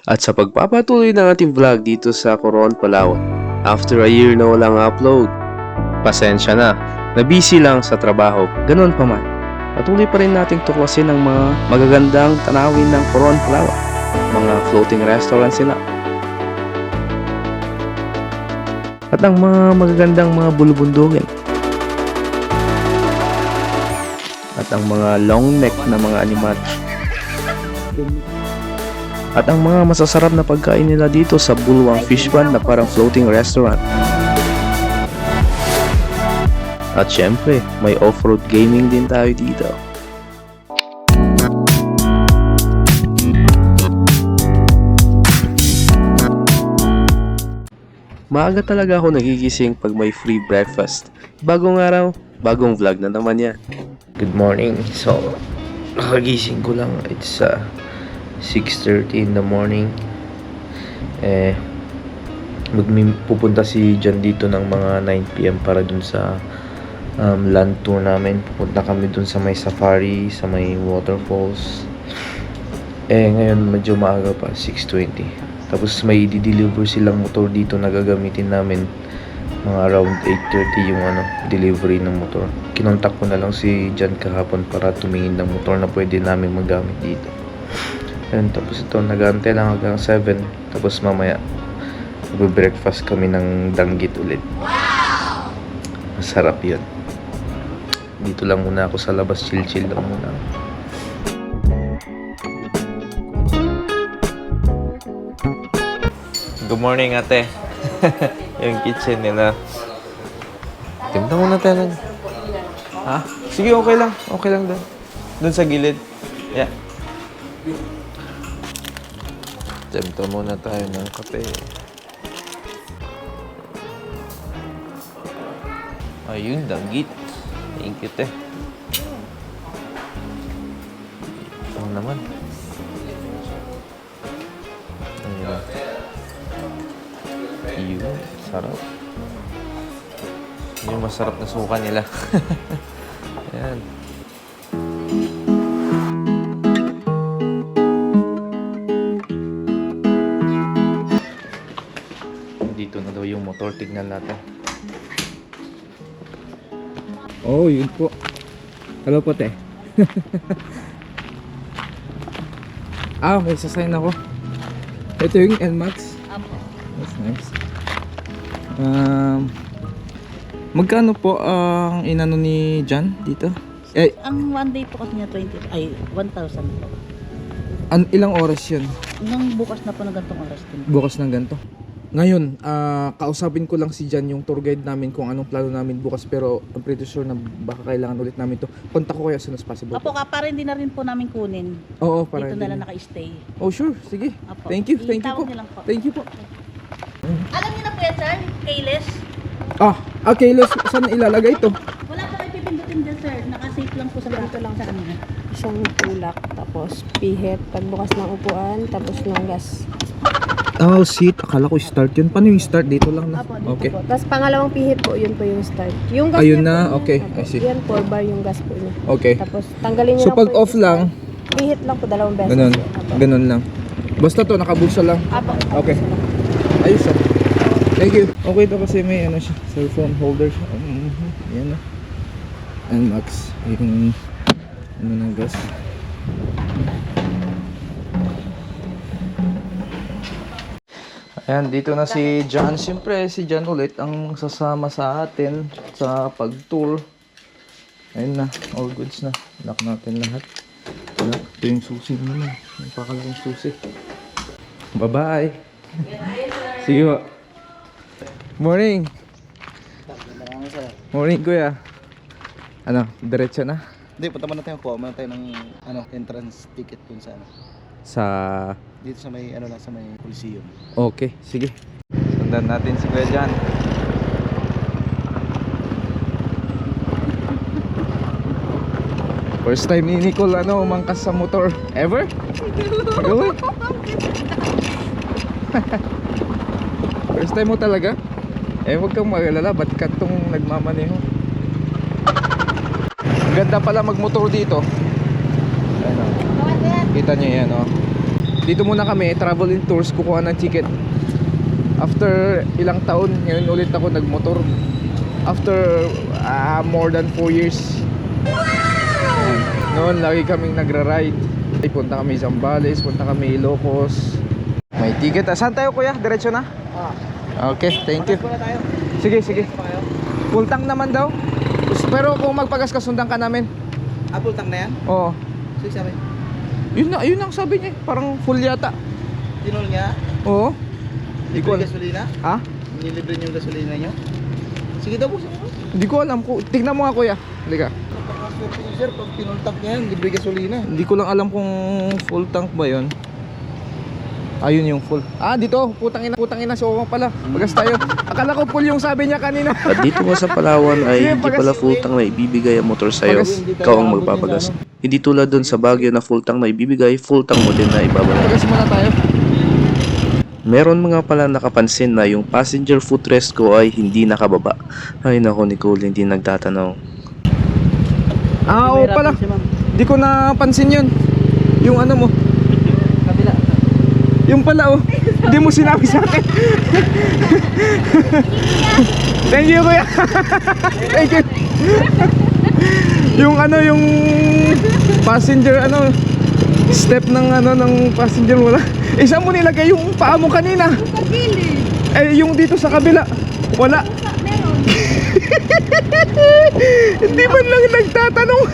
At sa pagpapatuloy ng ating vlog dito sa Coron, Palawan, after a year na walang upload, pasensya na, busy lang sa trabaho, ganun pa man. Patuloy pa rin nating tuklasin ang mga magagandang tanawin ng Coron, Palawan, mga floating restaurants sila. At ang mga magagandang mga bulubundukin. At ang mga long neck na mga animals. At ang mga masasarap na pagkain nila dito sa Bulwang Fish Pond na parang floating restaurant. At syempre, may off-road gaming din tayo dito. Maaga talaga ako nagigising pag may free breakfast. Bagong araw, bagong vlog na naman yan. Good morning. So, nakagising ko lang. It's 6:30 in the morning. Pupunta si John dito ng mga 9 PM para dun sa land tour namin. Pupunta kami dun sa may safari, sa may waterfalls. Ngayon medyo maaga pa, 6:20. Tapos may i-deliver silang motor dito na gagamitin namin. Mga around 8:30 yung delivery ng motor. Kinontak ko na lang si John kahapon para tumingin ng motor na pwede namin magamit dito. And tapos ito, nag-aantay lang hanggang 7. Tapos mamaya, magbe-breakfast kami ng danggit ulit. Wow! Masarap yun. Dito lang muna ako sa labas, chill-chill lang muna. Good morning, ate. Yung kitchen nila. Timta muna tayo. Ha? Sige, okay lang. Okay lang doon. Doon sa gilid. Yeah. Timta muna tayo ng kape. Ayun, danggit. Thank you, te. Ano naman? Ayun. Ayun, sarap. Yung masarap na suka nila. Ayan. Dito na daw yung motor. Tignan natin. Oh, yun po. Hello po, te. May sasign ako. Ito yung NMAX. That's nice. Magkano po ang inano ni John dito? Ang one day po kasi niya 1,000 po. Ilang oras yun? Nung bukas na po ng gantong oras din. Bukas ng ganito. Ngayon, kausapin ko lang si John, yung tour guide namin, kung anong plano namin bukas. Pero I'm pretty sure na baka kailangan ulit namin to. Contact ko kaya as soon as possible. Apo, para hindi na rin po namin kunin. Oo, para Dito na hindi lang naka-stay. Oh, sure. Sige. Apo. Thank you. Thank you po. Itawag niyo lang po. Thank you po. Alam niyo na po yan, sir? Keyless? Okay. Saan ilalagay ito? Wala pa kayo pipindutin dyan, sir. Naka-safe lang po sa dito lang sa kanila. Isang tulak, tapos pihit, pagbukas ng upuan, tapos ng gas. Oh, seat. Akala ko start yun. Paano yung start? Dito lang na. Apo, dito Okay. Po. Tapos pangalawang pihit po, yun po yung start. Yung gas Ayun niya na, po, okay, Apo, I see. yan 4 bar yung gas po niya. Okay. Tapos tanggalin niyo So lang pag po off yung lang, start. Pihit lang po, 2 beses. ganun. Apo. Ganun lang. Basta to, nakabulsa lang. Apo. Okay. Ayos ah. Thank you. Okay to kasi may siya, cellphone holder siya. Yan na. NMAX. Yung ng gas. Ayan, dito na si John. Siyempre, si John ulit ang sasama sa atin sa pag-tour. Ayun na, all goods na. Lock natin lahat. Ito yung susi naman. Yung pakalaking susi. Bye-bye. See you. Morning. Morning, kuya. Diretso na? Hindi, punta muna tayo. Kuha muna tayo ng entrance ticket dun sa Sa... dito sa may sa may Coliseum. Okay, sige. Sundan natin si Kuya John. First time ni Nicole umangkas sa motor. Ever? Really? First time mo talaga? Huwag kang mag-alala. Ba't ka itong nagmamaneho? Ganda pala magmotor dito. Ayan, oh. Kita nyo yan, oh. dito muna kami, traveling tours, kukuha ng ticket. After ilang taon, ngayon ulit ako nagmotor. After more than 4 years. Noon lagi kaming nagra-ride. Punta kami Zambales, punta kami Ilocos. May ticket. Saan tayo kuya? Diretso na? Okay, thank you. Sige, sige. Full tank naman daw. Pero kung magpagas ka, sundan ka namin. Apple tank na yan? Oo. Sige, sabi. Yun ang sabi niya. Parang full yata. Tinol niya? Oo. Hindi ko Libre alam. gasolina? Ha? Nilibre niyo yung gasolina niyo? Sige daw po, sige po. Hindi ko alam. Tignan mo nga kuya. Halika. Napaka-swerte niyo, sir. Pag tinol tank niya yan, libre gasolina. Hindi ko lang alam kung full tank ba yun. Ayun yung full. Dito. Putang ina. So pala. Pagas tayo. Akala ko full yung sabi niya kanina. At dito nga sa Palawan ay hindi pala full tank na ibibigay ang motor sa'yo. Ikaw ang magpapagas. Hindi tulad dun sa Baguio na full tank na ibibigay, full tank mo din na ibabalik. Pagas muna tayo. Meron mga pala nakapansin na yung passenger footrest ko ay hindi nakababa. Ay nako, Nicole, hindi nagtatanong. Oo pala. Di ko napansin yun. Yung ano mo. Kabila. Yung pala Hindi mo sinabi sa akin. Thank you kuya. Thank you. Yung yung passenger step ng passenger wala. Saan mo nilagay yung paa mo kanina? Yung dito sa kabila. Wala. Hindi man lang nagtatanong.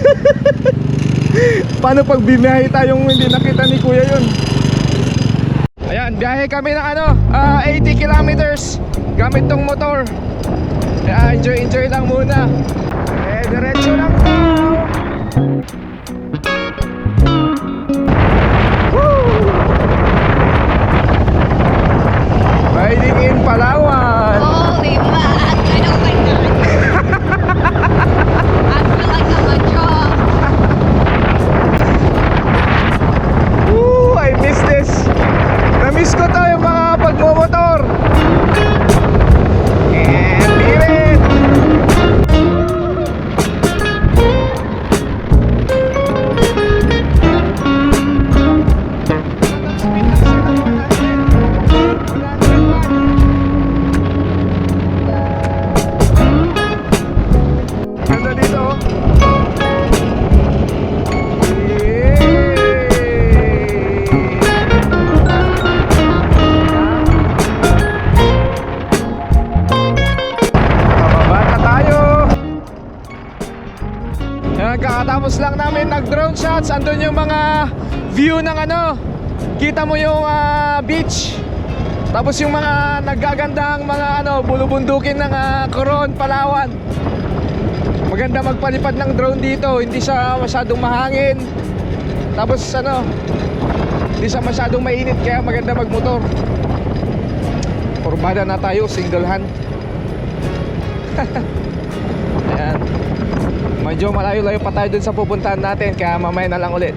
Paano pag biyahe tayong hindi nakita ni kuya yun? Ayan, biyahe kami ng 80 kilometers gamit tong motor. Enjoy lang muna. Diretso lang daw. Riding in Palawan. Holy fuck, I don't like that. I feel like I'm a job. Woo, I miss this. Na-miss ko to yung mga pagmumotor. And feel it. Ganda dito. Kakatapos lang namin nag-drone shots. Andun yung mga view ng kita mo yung beach. Tapos yung mga naggagandang mga bulubundukin ng Coron, Palawan. Maganda magpalipad ng drone dito. Hindi siya masyadong mahangin. Tapos hindi siya masyadong mainit, kaya maganda magmotor. Kurbada na tayo, single hand. Ayan. Medyo malayo-layo pa tayo dun sa pupuntahan natin, kaya mamaya na lang ulit.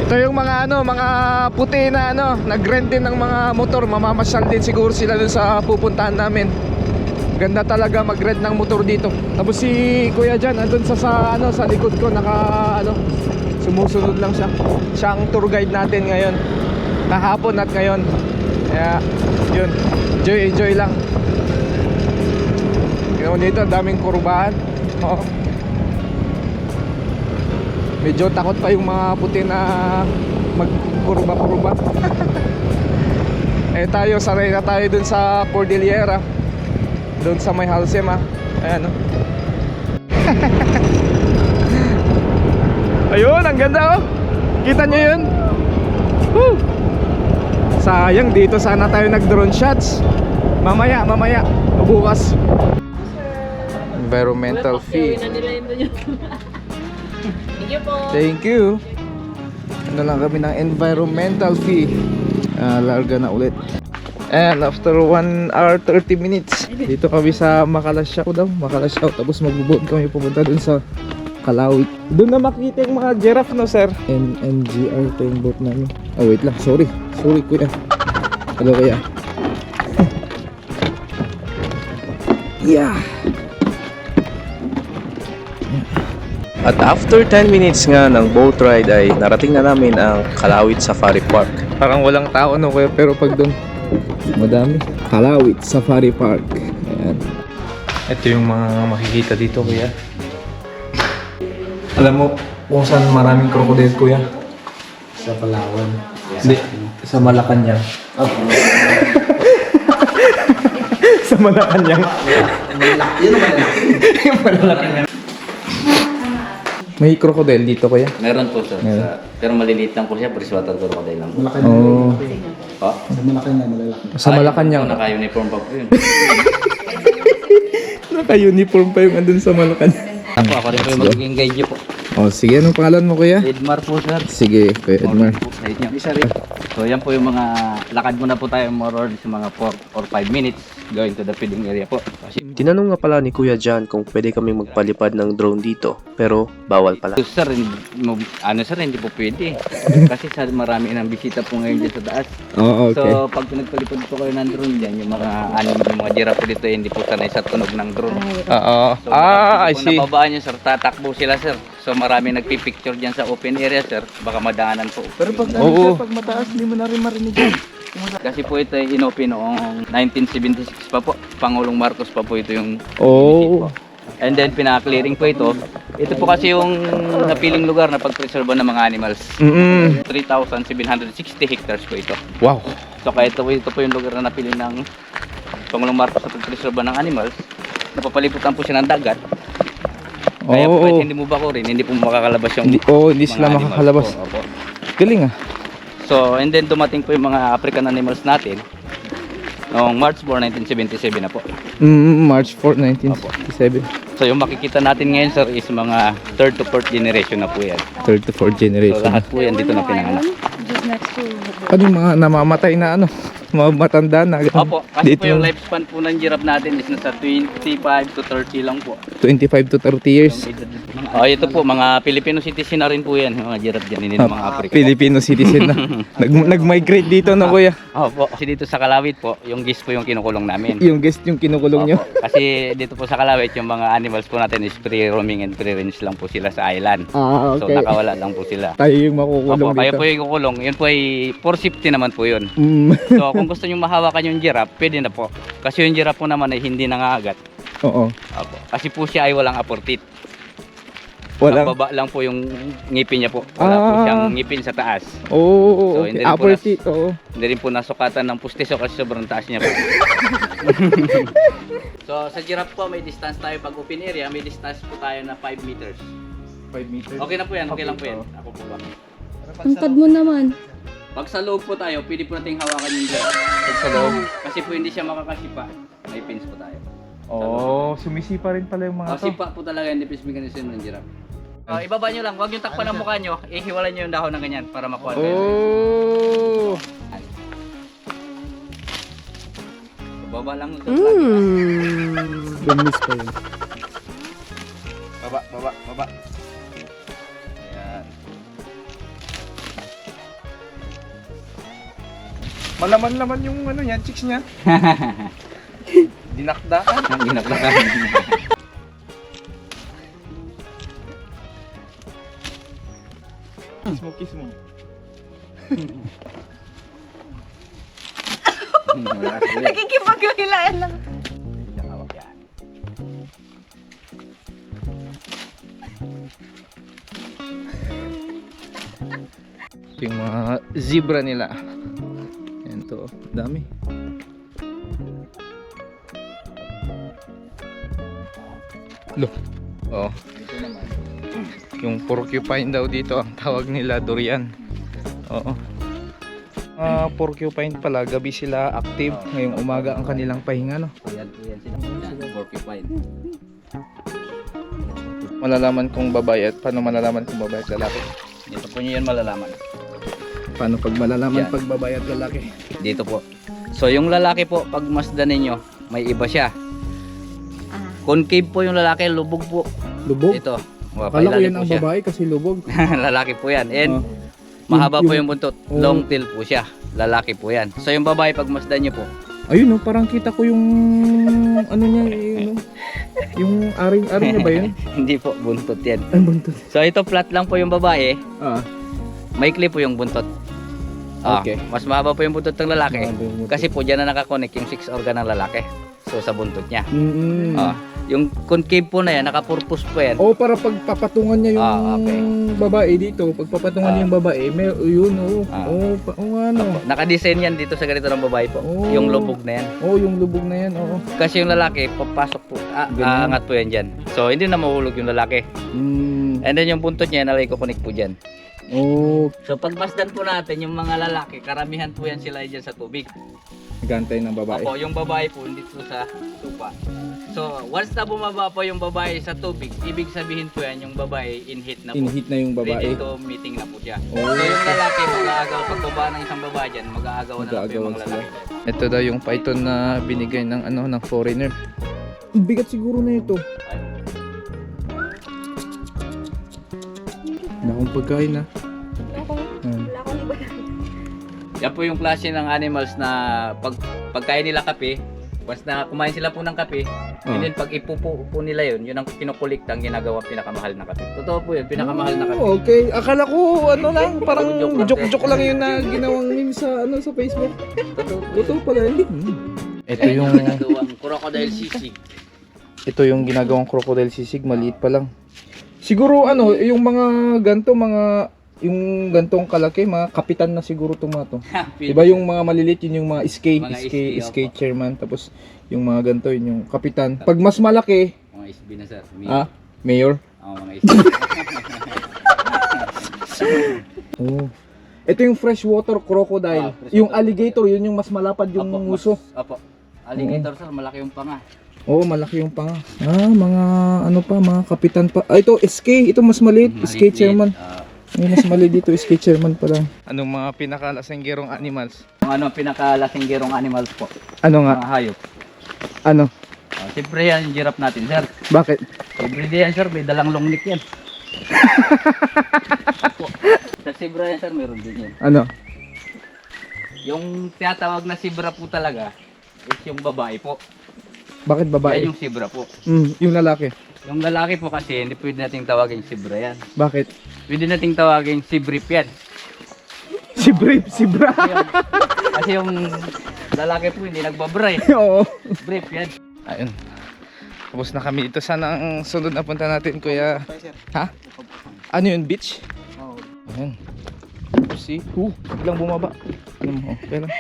Ito yung mga mga puti na nag-rent din ng mga motor. Mamamasyal din siguro sila dun sa pupuntahan namin. Ganda talaga mag-rent ng motor dito. Tapos si Kuya Jan andun sa likod ko, sumusunod lang siya. Siya ang tour guide natin ngayon, kahapon at ngayon. Kaya yun, enjoy lang. Dito daming kurbahan. Medyo takot pa yung mga puti na magkurba-kurba. Tayo, sanay na tayo dun sa Cordillera, dun sa may Halsema. Ayan Ayun, ang ganda Kita nyo yun? Woo! Sayang, dito sana tayo nag-drone shots. Mamaya, bukas. Environmental fee. Thank you. Lang kami ng environmental fee. Larga na ulit. And after 1 hour 30 minutes, dito kami sa Makalasyaw daw. Makalasyaw. Tapos magbubuod kami pupunta dun sa Kalawit. Doon na makita yung mga giraffe, no sir? NGR to yung boat namin. Wait lang. Sorry kuya. Hello kuya. Yeah. At after 10 minutes nga ng boat ride ay narating na namin ang Kalawit Safari Park. Parang walang tao no kuya, pero pag doon madami. Kalawit Safari Park. Ayan. Ito yung mga makikita dito kuya. Alam mo kung saan maraming crocodile kuya? Sa Palawan. Hindi, sa Malacanang. Sa Malacanang. Yun ang malaki. May crocodile dito kuya? Meron po sir. Meron. Pero maliliit lang po siya, freshwater crocodile lang po. Malaki na. Oh. Po? Sa malaki na, malalaki. Sa Malacanang. Naka-uniform pa po yun. Naka-uniform pa yung andun sa Malacanang. Ako rin po yung magiging guide po. Oh, sige, anong pangalan mo kuya? Edmar po sir. Sige, kuya Edmar. Guide niyo. Isa rin. So yan po yung mga lakad muna po tayo more or less mga 4 or 5 minutes going to the feeding area po. Kasi Tinanong nga pala ni Kuya John kung pwede kaming magpalipad ng drone dito, pero bawal pala. sir, hindi po pwede. Kasi sa marami ng bisita po ngayon dyan sa taas. Oh, okay. So pag pinagpalipad po kayo ng drone dyan, yung mga yung mga giraffe dito hindi po sanay sa tunog ng drone. Oo. So, I kung see. nababaan nyo sir, tatakbo sila sir. So marami nagpipicture dyan sa open area sir, baka madaanan po. Pero pag, Oo. pag mataas, hindi mo na rin marinig yun. Kasi po ito ay inopen noong 1976 pa po. Pangulong Marcos pa po ito yung Oh. and then pinaka-clearing po ito. Ito po kasi yung napiling lugar na pag-preserve ng mga animals. 3,760 hectares po ito. Wow. So kaya ito po yung lugar na napili ng Pangulong Marcos sa pag-preserve ng animals. Napapalibutan po siya ng dagat. Kaya po kahit hindi mo bakurin, hindi po makakalabas yung Hindi mga sila animals makakalabas. po. Opo. Galing ah. So, and then dumating po yung mga African animals natin noong March 4, 1977 na po. March 4, 1967. So, yung makikita natin ngayon sir is mga 3rd to 4th generation na po yan. Third to fourth So, generation. lahat po yan dito na pinanganak. Just next to Ano yung mga namamatay na ano? Mga matanda na. Opo, kasi Dito po yung yung lifespan po ng giraffe natin is nasa 25 to 30 lang po. 25 to 30 years. Oh, ito po, mga Filipino citizen na rin po yan, yung mga giraffe dyan, hindi na mga Africa. Filipino citizen na. Nag-migrate dito na kuya. Opo, kasi dito sa Kalawit po, yung geese po yung kinukulong namin. Yung guest yung kinukulong nyo. Opo, kasi dito po sa Kalawit, yung mga animals po natin is free roaming and free range lang po sila sa island. So nakawala lang po sila. Tayo yung makukulong Opo, kayo dito. po yung kukulong. Yun po ay for safety naman po yun. Mm. So kung gusto nyo mahawakan yung giraffe, pwede na po. Kasi yung giraffe po naman ay hindi nangangagat. Oo. Opo. Kasi po siya ay walang upper teeth. Walang. Baba lang po yung ngipin niya po. Wala po siyang ngipin sa taas. Oo. So, Okay. hindi rin po Upper nas- teeth. Oo. Hindi rin po nasukatan ng pustiso kasi sobrang taas niya po. So sa giraffe po may distance tayo pag open area, may distance po tayo na 5 meters. 5 meters. Okay na po yan, okay lang po yan. Ako po ba? Tangkad mo naman. Pag sa loob po tayo, pwede po nating hawakan yung giraffe. Pag sa loob, kasi po hindi siya makakasipa. May pins po tayo. Sumisipa rin pala yung mga to. Sipa po talaga yung defense mechanism ng giraffe. Ibaba nyo lang, huwag yung takpan ng mukha nyo, ihiwalay nyo yung dahon ng ganyan para makuha kayo. Oh. Baba lang. Gumis pa yun. Baba. Ayan. Malaman-laman yung ano yan, chicks niya. Dinakdakan. Ang ginaglakan. Kiss mo. Nakikipaghilaan lang. Ito yung mga zebra nila. Yan to, dami. Look. Oh. Yung porcupine daw dito ang tawag nila, durian. Oo. Porcupine pala, gabi sila active. Ngayong umaga ang kanilang pahinga, no? Ayan po yan sila. Yan, porcupine. Malalaman kung babae at paano malalaman kung babae at lalaki? Dito po nyo yan malalaman. Paano pag malalaman Yan. pag babae at lalaki? Dito po. So yung lalaki po, pag masdan ninyo, may iba siya. Concave po yung lalaki, lubog po. Lubog? Ito. Kala ko Pailalim yan po ang siya. babae kasi lubog. Lalaki po yan. And Ah. mahaba po yung- yung buntot. Oh. Long tail po siya. Lalaki po yan. So yung babae, pag masdan nyo po, Ayun no, parang kita ko yung ano niya, yung aring-aring niya ba yun? hindi po, buntot yan. Ang buntot. So ito flat lang po yung babae, Ah. maikli po yung buntot. Okay. Mas mahaba po yung buntot ng lalaki. Mahaba yung buntot. Kasi po dyan na nakakonek yung 6 organ ng lalaki. So sa buntot niya. Mm-mm. Yung concave po na yan, nakapurpose po yan. O para pagpapatungan niya yung Okay. babae dito, pagpapatungan niya yung babae, may yun ano. Nakadesign yan dito sa ganito ng babae po. Oh. Yung lubog na yan. Yung lubog na yan, oo. Kasi yung lalaki, papasok po, Ganyan. aangat po yan dyan. So hindi na mahulog yung lalaki. And then yung buntot niya, nalay ko connect po dyan. Oh, So pagmasdan po natin, yung mga lalaki, karamihan po yan sila dyan sa tubig. gantay ng babae. Opo, yung babae po, hindi po sa lupa. So once na bumaba po yung babae sa tubig, ibig sabihin po yan, yung babae in heat na po. In-hit na yung babae. Ready to meeting na po siya. Oh. So yung lalaki, mag-aagaw, pagbaba ng isang babae dyan, mag-aagaw na lang po yung Mag-aagawan mga sila. lalaki. Ito daw yung python na binigay ng ng foreigner. Ang bigat siguro na ito. Nakong pagkain na. Yan po yung klase ng animals na pagkain nila kape, once na kumain sila po ng kape, and then pag ipupo nila yun ang kinukulikt ang ginagawa pinakamahal na kape. Totoo po yun, pinakamahal na kape. Okay, akala ko lang, parang Joke lang. lang yun na ginawang meme sa sa Facebook. Totoo po Totoo pala yun. Ito yung ginagawang crocodile sisig. ito yung ginagawang crocodile sisig, maliit pa lang. Siguro yung mga yung gantong kalaki, mga kapitan na siguro to. Diba yung mga maliliit, yun yung mga Mga SK chairman, tapos yung mga ganto, yun yung kapitan. Pag mas malaki, Mga SB na sir. mayor. Mga SB. Oh. Ito yung freshwater crocodile. Freshwater Yung alligator, yun yung mas malapad yung nguso. Opo. Alligator sir, malaki yung panga. Oo, malaki yung panga. Mga mga kapitan pa. Ito SK, ito mas maliit, SK chairman. May mas maliit dito, SK chairman pa lang. Anong mga pinakalasenggerong animals? Ang pinakalasinggerong animals po. Ano nga? Mga hayop. Ano? Siyempre yan yung giraffe natin sir. Bakit? Everyday yan sir, may dalang long neck yan. Sa zebra yan sir, meron din yan. Ano? Yung tinatawag na zebra po talaga is yung babae po. Bakit Yan babae? yung zebra po. Yung lalaki. Yung lalaki po kasi hindi pwede nating tawagin zebra yan. Bakit? Pwede nating tawagin zebrip yan. Si Brave, si Bra. Kasi yung lalaki po hindi nagbabra eh. Oo. Brip yan. Ayun. Tapos na kami dito. Sana ang sunod na punta natin, kuya. Ha? Ano yun, beach? Oo. Ayun. See? Biglang bumaba. Okay lang.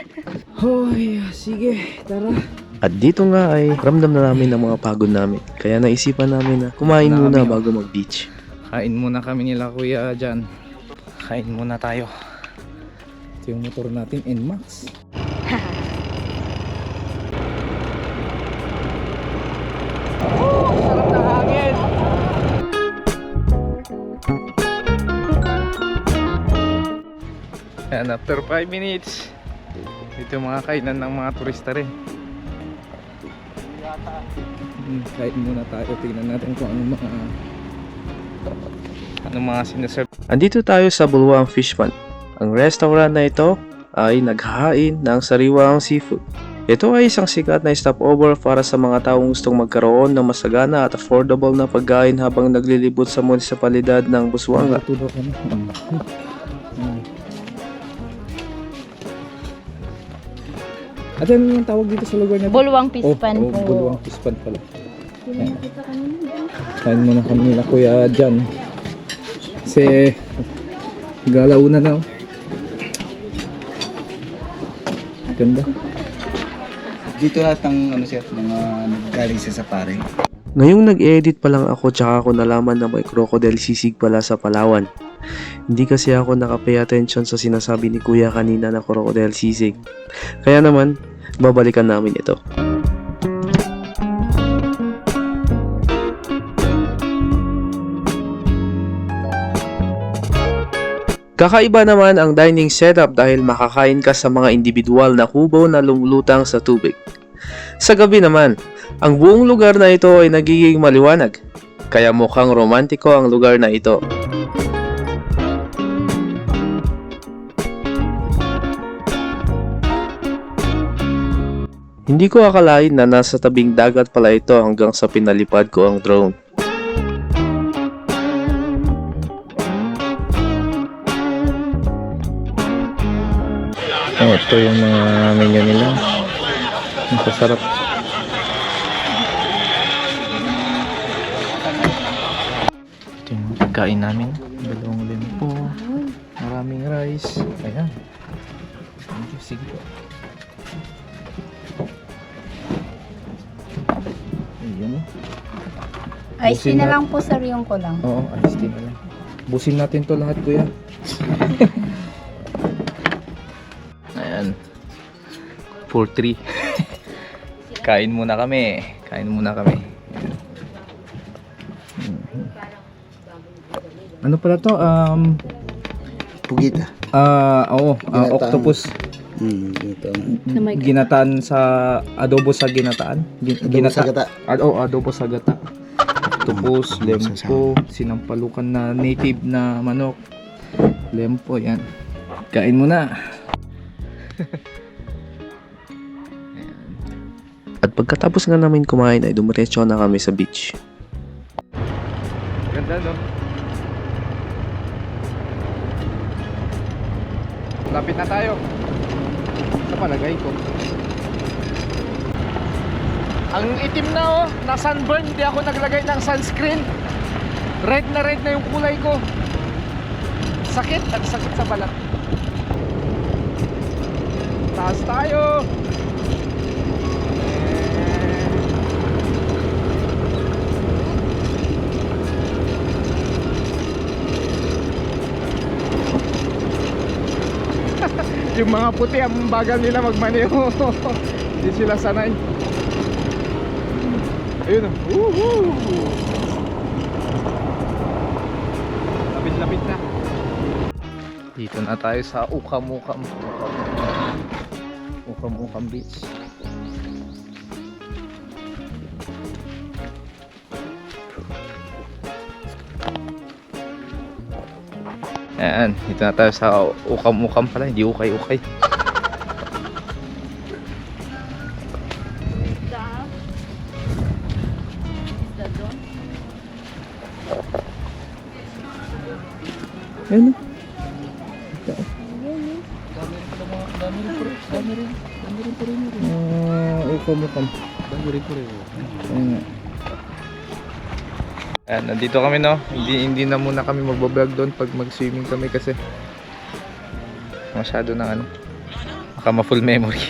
Hoy, sige, tara. At dito nga ay ramdam na namin ang mga pagod namin. Kaya naisipan namin na kumain muna bago mag-beach. Kain muna kami nila, kuya, dyan. Kain muna tayo. Ito yung motor natin, NMAX. Sarap na hangin. And after 5 minutes, ito yung mga kainan ng mga turista rin. Kain muna tayo, tingnan natin kung anong mga sinaserve. Andito tayo sa Bulwang Fish Pond. Ang restaurant na ito ay naghahain ng sariwang seafood. Ito ay isang sikat na stopover para sa mga taong gustong magkaroon ng masagana at affordable na pagkain habang naglilibot sa munisipalidad ng Busuanga. Tulog ka na. At ano yung tawag dito sa lugar niya? Bulwang Pispan po. Bulwang Pispan pala. Kain muna kami nila, kuya, dyan. Kasi galaw na na. Ganda. Dito lahat ng mga galing sa safari. Ngayong nag-edit pa lang ako tsaka ako nalaman na may crocodile sisig pala sa Palawan. Hindi kasi ako nakapay attention sa sinasabi ni Kuya kanina na crocodile sisig. Kaya naman, babalikan namin ito. Kakaiba naman ang dining setup dahil makakain ka sa mga individual na kubo na lumulutang sa tubig. Sa gabi naman, ang buong lugar na ito ay nagiging maliwanag, kaya mukhang romantiko ang lugar na ito. Hindi ko akalain na nasa tabing dagat pala ito hanggang sa pinalipad ko ang drone. Ito yung mga menu nila. Masasarap. Ito yung pagkain namin. Dalawang limpo. Maraming rice. Ayan. Sige po. Ayan. Ice tea na lang po sir yung ko lang. Oo, ice tea na lang. Busin natin to lahat, kuya. Ayan. For 3. Kain muna kami. Kain muna kami. Ayan. Ano pala to? Pugita. Oo, Ginataan. octopus. Ito. Ginataan sa adobo sa ginataan. Sa gata. Adobo sa gata. Octopus, lempo, sinampalukan na native na manok. Lempo, yan. Kain mo na. At pagkatapos nga namin kumain ay dumiretso na kami sa beach. Ganda, no? Lapit na tayo. Sa palagay ko. Ang itim na, oh, na sunburn. Hindi ako naglagay ng sunscreen. Red na yung kulay ko. Sakit at sakit sa balat. Taas tayo. Yung mga puti, ang bagal nila magmaneho. Hindi sila sanay. Ayun, oh. Lapit-lapit na. Dito na tayo sa Ukam-Ukam Beach. Ayan, dito na tayo sa Ukam-Ukam pala, hindi ukay-ukay. Ayan. Ukam-Ukam. Ayan, nandito kami, no. Hindi na muna kami magbablog doon pag mag-swimming kami kasi masyado na ano, baka ma-full memory.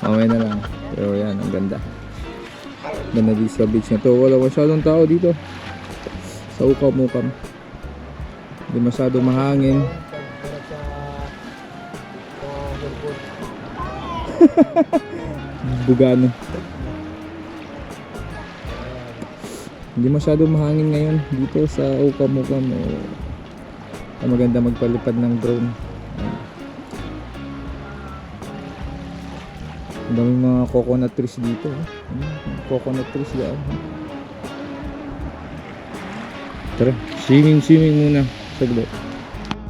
Mamaya na lang. Pero yan, ang ganda. Ganda dito sa beach na to. Wala masyadong tao dito sa Ukam-Ukam. Hindi masyadong mahangin. Bugano. Hindi masyadong mahangin ngayon dito sa Ukam-Ukam. Maganda magpalipad ng drone. Ang daming mga coconut trees dito. Coconut trees yan. Tara, swimming muna. Saglit.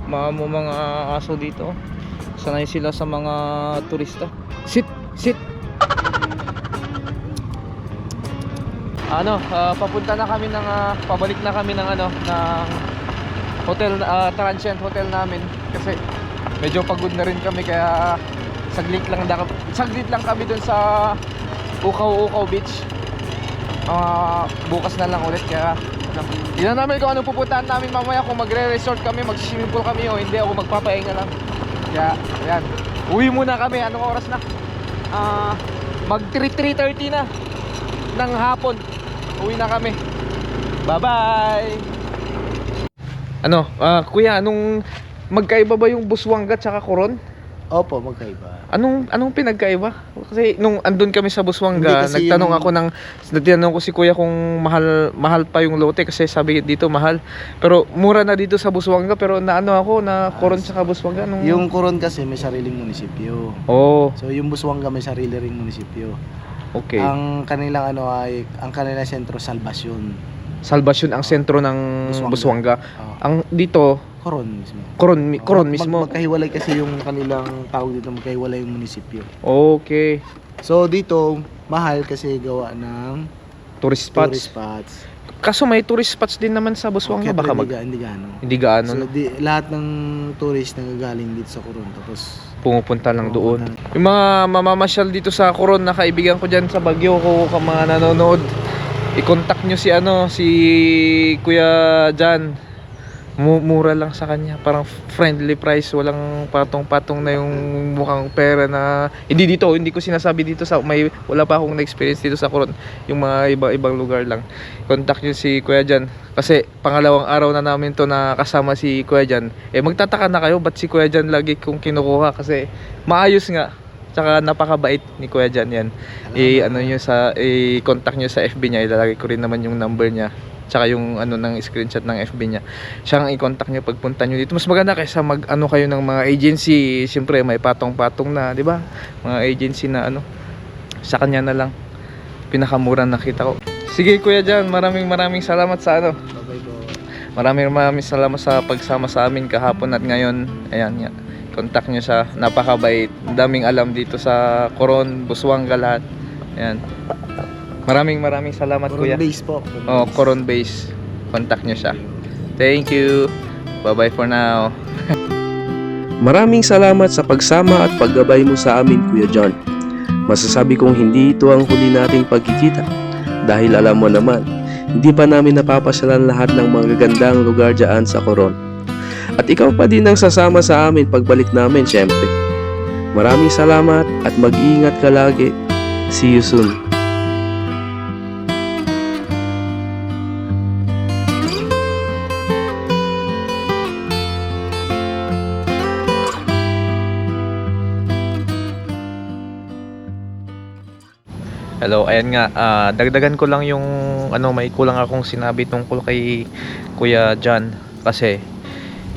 Mga aso dito. Sanay sila sa mga turista. Sit! Papunta na kami ng pabalik na kami ng ng hotel, transient hotel namin kasi medyo pagod na rin kami, kaya saglit lang kami dun sa Ukaw Beach. Bukas na lang ulit, kaya tignan namin kung anong pupuntahan namin mamaya, kung magre-resort kami, mag-swimming pool kami o hindi, ako magpapahinga lang. Kaya ayan, uwi muna kami. Anong oras na? Mag 3:30 na ng hapon. Uwi na kami. Bye-bye. Kuya, magkaiba ba yung Busuanga at saka Coron? Opo, magkaiba. Anong pinagkaiba? Kasi nung andun kami sa Busuanga, Hindi, kasi nagtanong ko si Kuya kung mahal pa yung lote, kasi sabi dito mahal. Pero mura na dito sa Busuanga, pero na Coron saka Busuanga. Yung Coron kasi may sariling munisipyo. Oh, So yung Busuanga may sarili ring munisipyo. okay. Ang kanilang ang kanilang sentro Salvacion. Salvacion ang sentro ng Busuanga. Ang dito, Coron mismo. Coron mismo. Magkahiwalay kasi yung kanilang tawag dito, magkahiwalay yung munisipyo. Okay. So dito mahal kasi gawa ng Tourist tourist spots. spots. Kaso may tourist spots din naman sa Busuanga, baka hindi gaano. hindi gaano. So lahat ng tourist nagagaling dito sa Coron, tapos pumupunta lang doon. Yung mga mamamasyal dito sa Coron na kaibigan ko dyan sa Baguio, ko mga nanonood, i-contact nyo si Kuya Jan. Mura lang sa kanya, parang friendly price, walang patong-patong na yung mukhang pera na hindi ko sinasabi dito sa wala pa akong na-experience dito sa Coron, yung mga ibang lugar lang. Contact nyo si Kuya Jan kasi pangalawang araw na namin to na kasama si Kuya Jan. Magtataka na kayo ba't si Kuya Jan lagi kong kinukuha, kasi maayos nga, tsaka napakabait ni Kuya Jan yan. I-contact nyo sa FB niya, ilalagay ko rin naman yung number niya, tsaka yung ng screenshot ng FB niya. Siya ang i-contact nyo pagpunta nyo dito. Mas maganda kaysa kayo ng mga agency. Siyempre may patong-patong na, di ba? Mga agency na sa kanya na lang. Pinakamura nakita ko. Sige Kuya Jan, maraming salamat sa Maraming salamat sa pagsama sa amin kahapon at ngayon. Ayan nga. Contact nyo siya. Napakabait. Daming alam dito sa Coron, Busuanga, lahat. Ayan. Maraming salamat Kuya. Coron base po. Coron base. Contact nyo siya. Thank you. Bye-bye for now. Maraming salamat sa pagsama at paggabay mo sa amin, Kuya John. Masasabi kong hindi ito ang huli nating pagkikita. Dahil alam mo naman, hindi pa namin napapasyalan lahat ng magagandang lugar dyan sa Coron. At ikaw pa din ang sasama sa amin pagbalik namin, syempre. Maraming salamat at mag-iingat ka lagi. See you soon. Hello, ayan nga, dagdagan ko lang yung may kulang akong sinabi tungkol kay Kuya Jan, kasi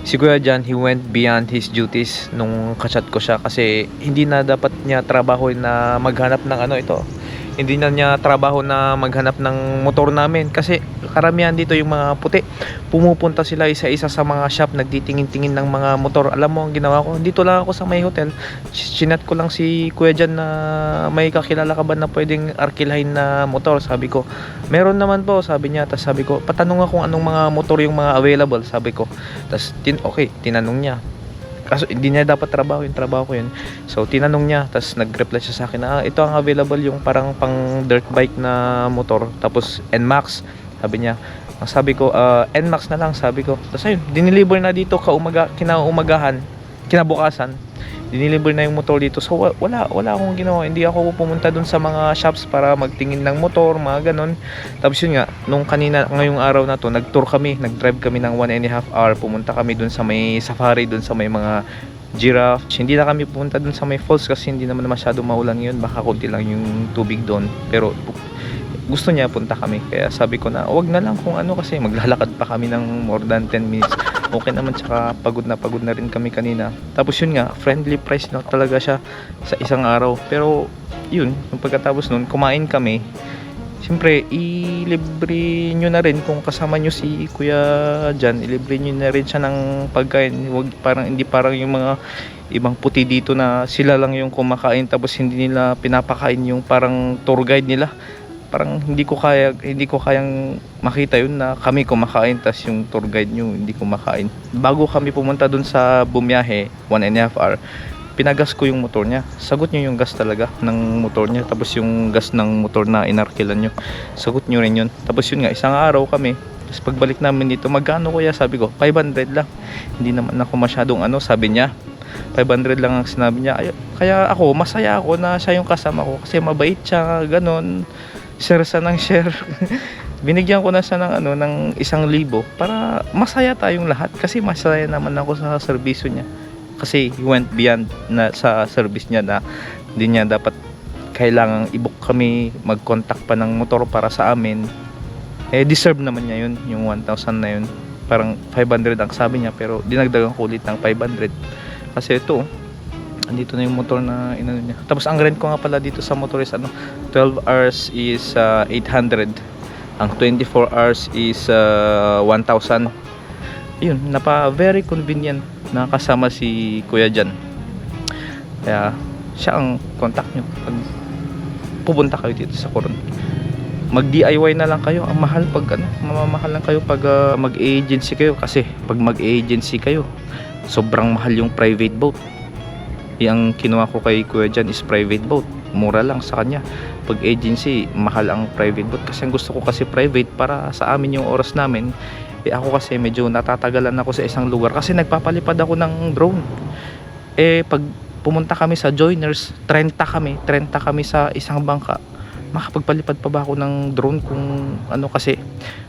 si Kuya Jan, he went beyond his duties nung kachat ko siya, kasi hindi na dapat niya trabaho na maghanap ng hindi na niya trabaho na maghanap ng motor namin, kasi karamihan dito yung mga puti, pumupunta sila isa-isa sa mga shop, nagtitingin-tingin ng mga motor. Alam mo ang ginawa ko, dito lang ako sa may hotel, chinat ko lang si Kuya Jan na may kakilala ka ba na pwedeng arkilahin na motor. Sabi ko meron naman po, sabi niya. Tapos sabi ko patanong nga kung anong mga motor yung mga available, sabi ko. Tapos tinanong niya, kaso hindi niya dapat trabaho, yung trabaho ko yun. So tinanong niya, tapos nag-reply siya sa akin, ito ang available, yung parang pang dirt bike na motor, tapos NMAX, sabi niya. Sabi ko NMAX na lang, sabi ko. Tapos ayun, diniliver na dito kinabukasan diniliver na yung motor dito. So wala akong ginawa, hindi ako pumunta dun sa mga shops para magtingin ng motor, mga ganon. Tapos yun nga, ngayong araw na to, nag-drive kami ng 1.5 hour, pumunta kami dun sa may safari, dun sa may mga giraffe. Hindi na kami pumunta dun sa may falls kasi hindi naman masyado maulan yun, baka konti lang yung tubig doon, pero gusto niya punta kami, kaya sabi ko na wag na lang kung kasi maglalakad pa kami ng more than 10 minutes. Okay naman, tsaka pagod na rin kami kanina. Tapos yun nga, friendly price na talaga siya sa isang araw. Pero yun, yung pagkatapos nun, kumain kami. Siyempre, ilibre nyo na rin kung kasama nyo si Kuya Jan, ilibre nyo na rin siya ng pagkain. Hindi parang yung mga ibang puti dito na sila lang yung kumakain tapos hindi nila pinapakain yung parang tour guide nila. Parang hindi ko kayang makita yun na kami kumakain tas yung tour guide nyo hindi kumakain. Bago kami pumunta dun sa bumiyahe, 1.5 hour, pinagas ko yung motor niya. Sagot nyo yung gas talaga ng motor niya, tapos yung gas ng motor na inarkilan nyo, sagot nyo rin yun. Tapos yun nga, isang araw kami, tapos pagbalik namin dito, magkano kuya? Sabi ko 500 lang, hindi naman ako masyadong sabi niya 500 lang ang sinabi niya. Kaya ako, masaya ako na siya yung kasama ko kasi mabait siya, ganon, share sa ng share. Binigyan ko na siya ng 1,000 para masaya tayong lahat, kasi masaya naman ako sa serbisyo niya. Kasi he went beyond na sa service niya, na hindi niya dapat kailangang i-book kami, mag-contact pa ng motor para sa amin. Deserve naman niya yun, yung 1,000 na yun. Parang 500 ang sabi niya, pero dinagdagan ko ulit ng 500. Kasi ito, andito na yung motor na inano niya. Tapos ang rent ko nga pala dito sa motor is 12 hours is 800. Ang 24 hours is 1,000. Yun, very convenient na kasama si Kuya Jan. Kaya siya ang contact nyo pag pupunta kayo dito sa Coron. Mag DIY na lang kayo, ang mahal pag mamamahal lang kayo pag mag-agency kayo, kasi pag mag-agency kayo sobrang mahal yung private boat. Ang kinuha ko kay Kuya Jan is private boat. Mura lang sa kanya. Pag agency, mahal ang private boat. Kasi ang gusto ko kasi private para sa amin yung oras namin. Ako kasi medyo natatagalan ako sa isang lugar kasi nagpapalipad ako ng drone. Pag pumunta kami sa joiners, 30 kami sa isang bangka. Makapagpalipad pa ba ako ng drone kung ano, kasi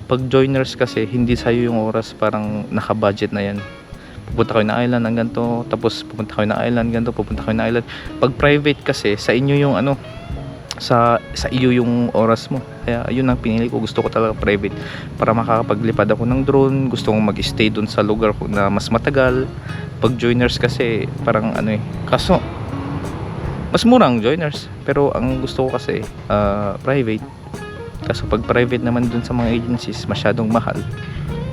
pag joiners kasi hindi sa'yo yung oras, parang naka-budget na yan. Pupunta kayo na island ng ganito, tapos pupunta kayo na island ganito, pupunta kayo na island. Pag private kasi sa inyo yung ano, sa iyo yung oras mo. Kaya yun ang pinili ko. Gusto ko talaga private para makakapaglipad ako ng drone. Gusto kong mag-stay dun sa lugar na mas matagal. Pag joiners kasi parang ano kaso mas murang joiners, pero ang gusto ko kasi private. Kaso pag private naman dun sa mga agencies masyadong mahal.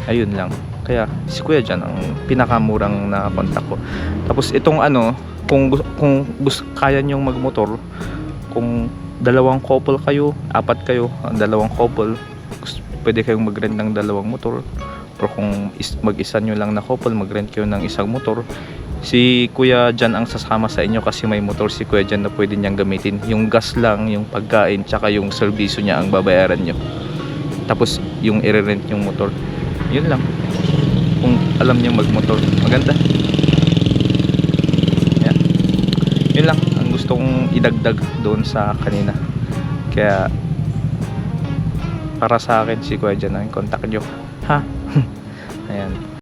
Ayun lang. Kaya si Kuya Jan ang pinakamurang na contact ko. Tapos itong ano, kung kaya nyong magmotor, kung dalawang couple kayo, 4 kayo, dalawang couple, pwede kayong mag-rent ng 2 motor. Pero kung mag-isa nyo lang na couple, mag-rent kayo ng 1 motor. Si Kuya Jan ang sasama sa inyo kasi may motor si Kuya Jan na pwede niyang gamitin. Yung gas lang, yung pagkain, tsaka yung serbisyo niya ang babayaran nyo. Tapos yung i-rent yung motor. Yun lang. Kung alam niyo mag-motor, maganda. Yan. Yun lang ang gusto kong idagdag doon sa kanina. Kaya para sa akin si Kuya Jan ang contact nyo. Ha? Ayan.